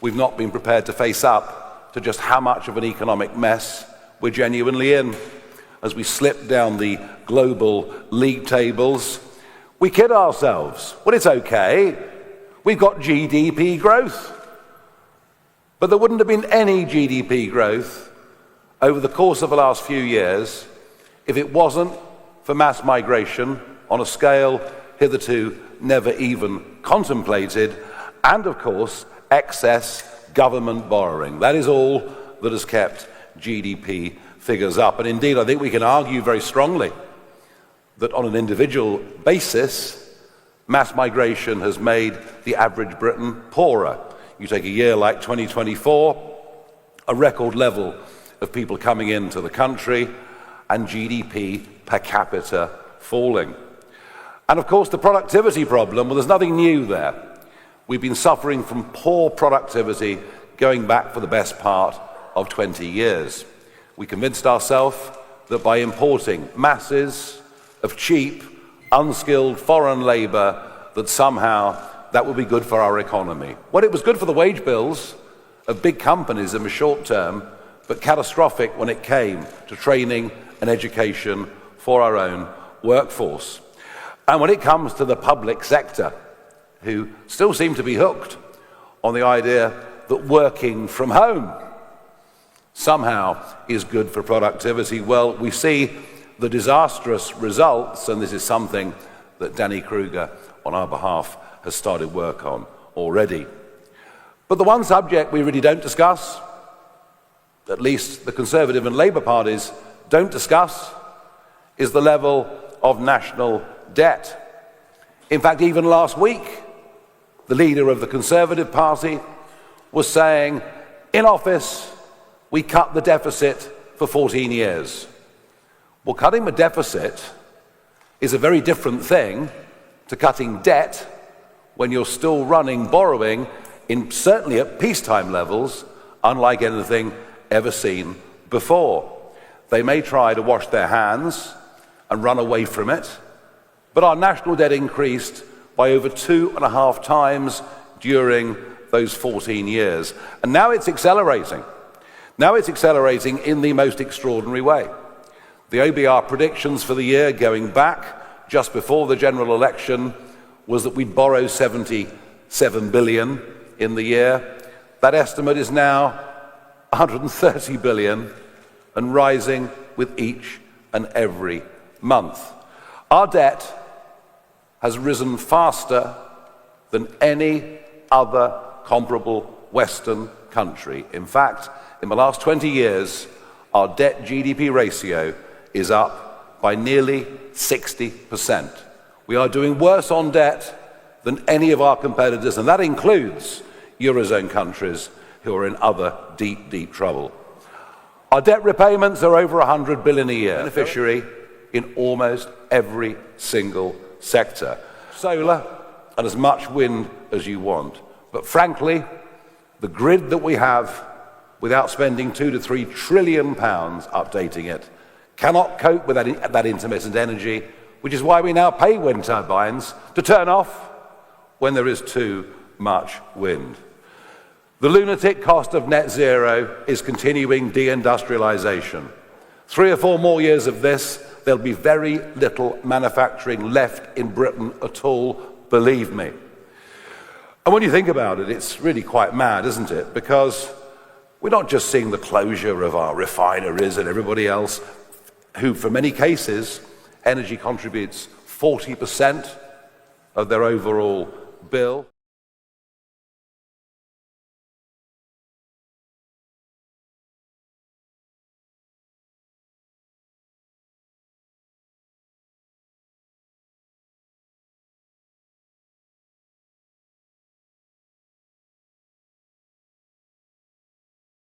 we've not been prepared to face up to just how much of an economic mess we're genuinely in. As we slip down the global league tables, we kid ourselves. Well, it's okay. We've got GDP growth. But there wouldn't have been any GDP growth over the course of the last few years if it wasn't for mass migration on a scale hitherto never even contemplated, and of course, excess government borrowing. That is all that has kept GDP figures up. And indeed, I think we can argue very strongly that on an individual basis, mass migration has made the average Briton poorer. You take a year like 2024, a record level of people coming into the country, and GDP per capita falling. And of course, the productivity problem, well, there's nothing new there. We've been suffering from poor productivity going back for the best part of 20 years. We convinced ourselves that by importing masses of cheap, unskilled foreign labor, that somehow that would be good for our economy. Well, it was good for the wage bills of big companies in the short term, but catastrophic when it came to training and education for our own workforce. And when it comes to the public sector, who still seem to be hooked on the idea that working from home somehow is good for productivity, well, we see the disastrous results, and this is something that Danny Kruger, on our behalf, has started work on already. But the one subject we really don't discuss, at least the Conservative and Labour parties don't discuss, is the level of national debt. In fact, even last week, the leader of the Conservative Party was saying, in office, we cut the deficit for 14 years. Well, cutting the deficit is a very different thing to cutting debt when you're still running borrowing in certainly at peacetime levels, unlike anything ever seen before. They may try to wash their hands and run away from it, but our national debt increased by over 2.5 times during those 14 years. And now it's accelerating. Now it's accelerating in the most extraordinary way. The OBR predictions for the year going back just before the general election was that we'd borrow 77 billion in the year. That estimate is now 130 billion and rising with each and every month. Our debt has risen faster than any other comparable Western country. In fact, in the last 20 years, our debt-GDP ratio is up by nearly 60%. We are doing worse on debt than any of our competitors, and that includes Eurozone countries who are in other deep, deep trouble. Our debt repayments are over 100 billion a year, beneficiary in almost every single sector. Solar and as much wind as you want. But frankly, the grid that we have, without spending 2 to 3 trillion pounds updating it, cannot cope with that intermittent energy, which is why we now pay wind turbines to turn off when there is too much wind. The lunatic cost of net zero is continuing deindustrialization. 3 or 4 more years of this, there'll be very little manufacturing left in Britain at all, believe me. And when you think about it, it's really quite mad, isn't it? Because we're not just seeing the closure of our refineries and everybody else, who, for many cases, energy contributes 40% of their overall bill.